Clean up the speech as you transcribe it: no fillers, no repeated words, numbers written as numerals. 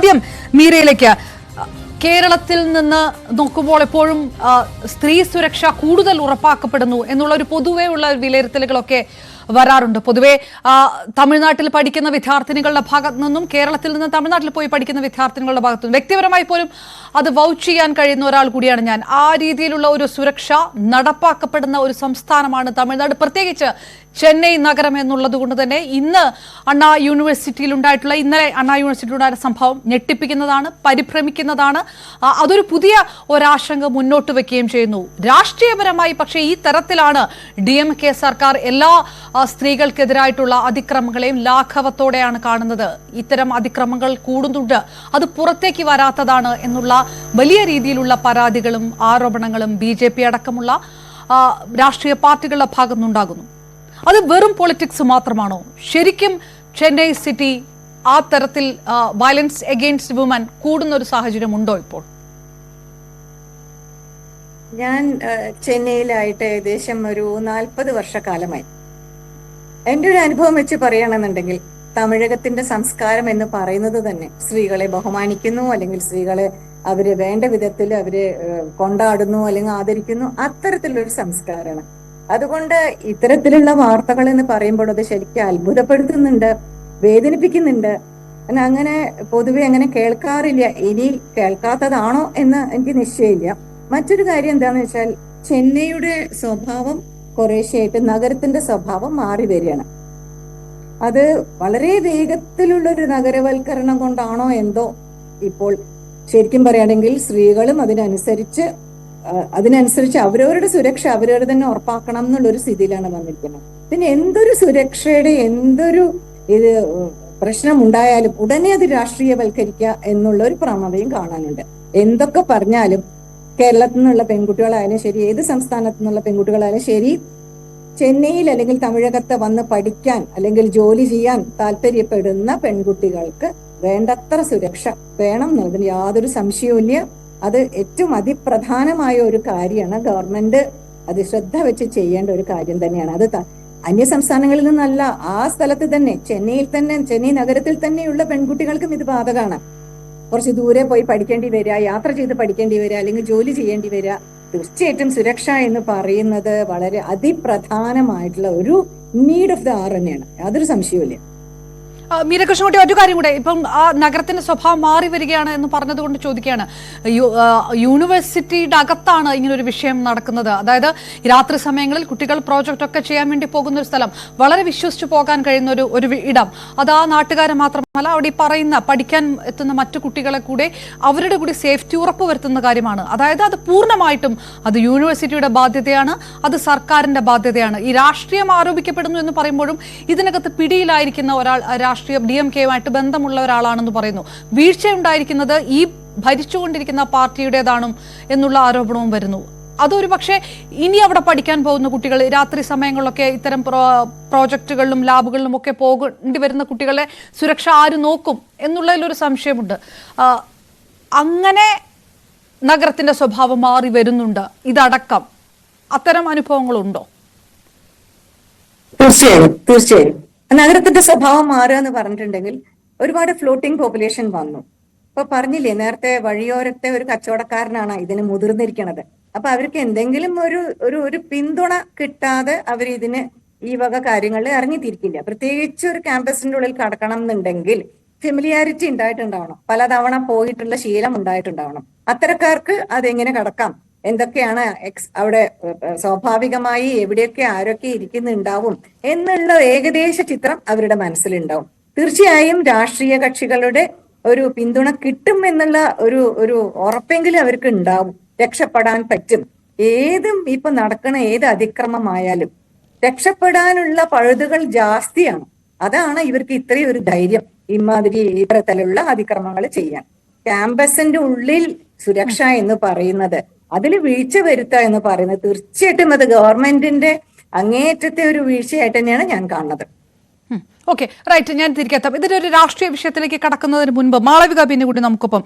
ആദ്യം മീരയിലേക്ക് കേരളത്തിൽ നിന്ന് നോക്കുമ്പോൾ എപ്പോഴും സ്ത്രീ സുരക്ഷ കൂടുതൽ ഉറപ്പാക്കപ്പെടുന്നു എന്നുള്ള ഒരു പൊതുവേ ഉള്ള വിലയിരുത്തലുകളൊക്കെ വരാറുണ്ട്. പൊതുവെ തമിഴ്നാട്ടിൽ പഠിക്കുന്ന വിദ്യാർത്ഥിനികളുടെ ഭാഗത്തു നിന്നും കേരളത്തിൽ നിന്ന് തമിഴ്നാട്ടിൽ പോയി പഠിക്കുന്ന വിദ്യാർത്ഥിനികളുടെ ഭാഗത്തു നിന്നും വ്യക്തിപരമായി പോലും അത് വൗച്ച് ചെയ്യാൻ കഴിയുന്ന ഒരാൾ കൂടിയാണ് ഞാൻ. ആ രീതിയിലുള്ള ഒരു സുരക്ഷ നടപ്പാക്കപ്പെടുന്ന ഒരു സംസ്ഥാനമാണ് തമിഴ്നാട്, പ്രത്യേകിച്ച് ചെന്നൈ നഗരം എന്നുള്ളത് കൊണ്ട് തന്നെ ഇന്ന് ഇന്നലെ അണ്ണാ യൂണിവേഴ്സിറ്റിയിലുണ്ടായ സംഭവം ഞെട്ടിപ്പിക്കുന്നതാണ്, പരിഭ്രമിക്കുന്നതാണ്. അതൊരു പുതിയ ഒരാശങ്ക മുന്നോട്ട് വെക്കുകയും ചെയ്യുന്നു രാഷ്ട്രീയപരമായി. പക്ഷേ ഈ തരത്തിലാണ് DMK സർക്കാർ എല്ലാ സ്ത്രീകൾക്കെതിരായിട്ടുള്ള അതിക്രമങ്ങളെയും ലാഘവത്തോടെയാണ് കാണുന്നത്. ഇത്തരം അതിക്രമങ്ങൾ കൂടുന്നുണ്ട്, അത് പുറത്തേക്ക് വരാത്തതാണ് എന്നുള്ള വലിയ രീതിയിലുള്ള പരാതികളും ആരോപണങ്ങളും BJP അടക്കമുള്ള രാഷ്ട്രീയ പാർട്ടികളുടെ ഭാഗത്തുനിന്നുണ്ടാകുന്നു. അത് വെറും പൊളിറ്റിക്സ് മാത്രമാണോ? ശരിക്കും ചെന്നൈ സിറ്റി ആ തരത്തിൽ വയലൻസ് എഗെയിൻസ്റ്റ് വുമൻ കൂടുന്ന ഒരു സാഹചര്യം ഉണ്ടോ ഇപ്പോൾ? ഞാൻ ചെന്നൈയിലായിട്ട് ഏകദേശം ഒരു 40 വർഷക്കാലമായി. എൻ്റെ ഒരു അനുഭവം വെച്ച് പറയുകയാണെന്നുണ്ടെങ്കിൽ തമിഴകത്തിന്റെ സംസ്കാരം എന്ന് പറയുന്നത് തന്നെ സ്ത്രീകളെ ബഹുമാനിക്കുന്നു, അല്ലെങ്കിൽ സ്ത്രീകളെ അവര് വേണ്ട വിധത്തിൽ അവര് കൊണ്ടാടുന്നു അല്ലെങ്കിൽ ആദരിക്കുന്നു, അത്തരത്തിലുള്ളൊരു സംസ്കാരമാണ്. അതുകൊണ്ട് ഇത്തരത്തിലുള്ള വാർത്തകൾ എന്ന് പറയുമ്പോൾ അത് ശരിക്കും അത്ഭുതപ്പെടുത്തുന്നുണ്ട്, വേദനിപ്പിക്കുന്നുണ്ട്. അങ്ങനെ പൊതുവെ അങ്ങനെ കേൾക്കാറില്ല. ഇനി കേൾക്കാത്തതാണോ എന്ന് എനിക്ക് നിശ്ചയമില്ല. മറ്റൊരു കാര്യം എന്താന്ന് വെച്ചാൽ ചെന്നൈയുടെ സ്വഭാവം കുറേശ്ശെയായിട്ട് നഗരത്തിന്റെ സ്വഭാവം മാറി വരികയാണ്. അത് വളരെ വേഗത്തിലുള്ളൊരു നഗരവൽക്കരണം കൊണ്ടാണോ എന്തോ ഇപ്പോൾ ശരിക്കും പറയുകയാണെങ്കിൽ സ്ത്രീകളും അതിനനുസരിച്ച് അവരവരുടെ സുരക്ഷ അവരവർ തന്നെ ഉറപ്പാക്കണം എന്നുള്ളൊരു സ്ഥിതിയിലാണ് വന്നിരിക്കുന്നത്. പിന്നെ എന്തൊരു സുരക്ഷയുടെ എന്തൊരു പ്രശ്നം ഉണ്ടായാലും ഉടനെ അത് രാഷ്ട്രീയവൽക്കരിക്കുക എന്നുള്ള ഒരു പ്രവണതയും കാണാനുണ്ട്. എന്തൊക്കെ പറഞ്ഞാലും കേരളത്തിൽ നിന്നുള്ള പെൺകുട്ടികളായാലും ശരി, ഏത് സംസ്ഥാനത്തു നിന്നുള്ള പെൺകുട്ടികളായാലും ശരി, ചെന്നൈയിൽ അല്ലെങ്കിൽ തമിഴകത്ത് വന്ന് പഠിക്കാൻ അല്ലെങ്കിൽ ജോലി ചെയ്യാൻ താല്പര്യപ്പെടുന്ന പെൺകുട്ടികൾക്ക് വേണ്ടത്ര സുരക്ഷ വേണം എന്നുള്ളതിന് യാതൊരു സംശയവുമില്ല. അത് ഏറ്റവും അതിപ്രധാനമായ ഒരു കാര്യമാണ്. ഗവൺമെന്റ് അത് ശ്രദ്ധ വെച്ച് ചെയ്യേണ്ട ഒരു കാര്യം തന്നെയാണ്. അത് അന്യ സംസ്ഥാനങ്ങളിൽ നിന്നല്ല, ആ സ്ഥലത്ത് തന്നെ ചെന്നൈ നഗരത്തിൽ തന്നെയുള്ള പെൺകുട്ടികൾക്കും ഇത് ബാധകമാണ്. കുറച്ച് ദൂരെ പോയി പഠിക്കേണ്ടി വരിക, യാത്ര ചെയ്ത് പഠിക്കേണ്ടി വരിക, അല്ലെങ്കിൽ ജോലി ചെയ്യേണ്ടി വരിക. തീർച്ചയായിട്ടും സുരക്ഷ എന്ന് പറയുന്നത് വളരെ അതിപ്രധാനമായിട്ടുള്ള ഒരു നീഡ് ഓഫ് ദ അവർ തന്നെയാണ്, യാതൊരു സംശയവുമില്ല. മീര കൃഷ്ണൻകുട്ടി, ഒരു കാര്യം കൂടെ, ഇപ്പം ആ നഗരത്തിന്റെ സ്വഭാവം മാറി വരികയാണ് എന്ന് പറഞ്ഞതുകൊണ്ട് ചോദിക്കുകയാണ്. യൂണിവേഴ്സിറ്റിയുടെ അകത്താണ് ഇങ്ങനൊരു വിഷയം നടക്കുന്നത്. അതായത് രാത്രി സമയങ്ങളിൽ കുട്ടികൾ പ്രോജക്റ്റ് ഒക്കെ ചെയ്യാൻ വേണ്ടി പോകുന്ന ഒരു സ്ഥലം, വളരെ വിശ്വസിച്ച് പോകാൻ കഴിയുന്ന ഒരു ഇടം. അത് ആ നാട്ടുകാരെ മാത്രമല്ല, അവിടെ ഈ പറയുന്ന പഠിക്കാൻ എത്തുന്ന മറ്റു കുട്ടികളെ കൂടെ അവരുടെ കൂടി സേഫ്റ്റി ഉറപ്പ് വരുത്തുന്ന കാര്യമാണ്. അതായത് അത് പൂർണ്ണമായിട്ടും അത് യൂണിവേഴ്സിറ്റിയുടെ ബാധ്യതയാണ്, അത് സർക്കാരിന്റെ ബാധ്യതയാണ്. ഈ രാഷ്ട്രീയം ആരോപിക്കപ്പെടുന്നു എന്ന് പറയുമ്പോഴും ഇതിനകത്ത് പിടിയിലായിരിക്കുന്ന ഒരാൾ DMK-യുമായിട്ട് ബന്ധമുള്ള ഒരാളാണെന്ന് പറയുന്നു. വീഴ്ചയുണ്ടായിരിക്കുന്നത് ഈ ഭരിച്ചുകൊണ്ടിരിക്കുന്ന പാർട്ടിയുടേതാണ് എന്നുള്ള ആരോപണവും വരുന്നു. അതൊരു പക്ഷേ ഇനി അവിടെ പഠിക്കാൻ പോകുന്ന കുട്ടികൾ രാത്രി സമയങ്ങളിലൊക്കെ ഇത്തരം പ്രോജക്റ്റുകളിലും ലാബുകളിലും ഒക്കെ പോകേണ്ടി വരുന്ന കുട്ടികളെ സുരക്ഷ ആര് നോക്കും എന്നുള്ളതിലൊരു സംശയമുണ്ട്. അങ്ങനെ നഗരത്തിന്റെ സ്വഭാവം മാറി വരുന്നുണ്ട്, ഇതടക്കം അത്തരം അനുഭവങ്ങളുണ്ടോ? തീർച്ചയായും നഗരത്തിന്റെ സ്വഭാവം മാറുക എന്ന് പറഞ്ഞിട്ടുണ്ടെങ്കിൽ ഒരുപാട് ഫ്ലോട്ടിംഗ് പോപ്പുലേഷൻ വന്നു. ഇപ്പൊ പറഞ്ഞില്ലേ നേരത്തെ, വഴിയോരത്തെ ഒരു കച്ചവടക്കാരനാണ് ഇതിന് മുതിർന്നിരിക്കണത്. അപ്പൊ അവർക്ക് എന്തെങ്കിലും ഒരു പിന്തുണ കിട്ടാതെ അവർ ഇതിന് ഈ വക കാര്യങ്ങളിൽ ഇറങ്ങിത്തിരിക്കില്ല. പ്രത്യേകിച്ച് ഒരു ക്യാമ്പസിന്റെ ഉള്ളിൽ കടക്കണം എന്നുണ്ടെങ്കിൽ ഫെമിലിയാരിറ്റി ഉണ്ടായിട്ടുണ്ടാവണം, പലതവണ പോയിട്ടുള്ള ശീലം ഉണ്ടായിട്ടുണ്ടാവണം. അത്തരക്കാർക്ക് അതെങ്ങനെ കടക്കാം, എന്തൊക്കെയാണ് അവിടെ സ്വാഭാവികമായി എവിടെയൊക്കെ ആരൊക്കെ ഇരിക്കുന്നുണ്ടാവും എന്നുള്ള ഏകദേശ ചിത്രം അവരുടെ മനസ്സിലുണ്ടാവും. തീർച്ചയായും രാഷ്ട്രീയ കക്ഷികളുടെ ഒരു പിന്തുണ കിട്ടും എന്നുള്ള ഒരു ഉറപ്പെങ്കിലും അവർക്ക് ഉണ്ടാവും. രക്ഷപ്പെടാൻ പറ്റും. ഇപ്പൊ നടക്കുന്ന ഏത് അതിക്രമമായാലും രക്ഷപ്പെടാനുള്ള പഴുതുകൾ ജാസ്തിയാണ്. അതാണ് ഇവർക്ക് ഇത്രയും ഒരു ധൈര്യം ഇത്തരത്തിലുള്ള അതിക്രമങ്ങൾ ചെയ്യാൻ. ക്യാമ്പസിന്റെ ഉള്ളിൽ സുരക്ഷ എന്ന് പറയുന്നത്, അതിൽ വീഴ്ച വരുത്തുക എന്ന് പറയുന്നത് തീർച്ചയായിട്ടും അത് ഗവൺമെന്റിന്റെ അങ്ങേയറ്റത്തെ ഒരു വീഴ്ചയായിട്ട് തന്നെയാണ് ഞാൻ കാണുന്നത്. Okay, right. ഞാൻ തിരികെത്താം. ഇതിന്റെ ഒരു രാഷ്ട്രീയ വിഷയത്തിലേക്ക് കടക്കുന്നതിന് മുൻപ് മാളവിക പിന്നെ കൂടി നമുക്കൊപ്പം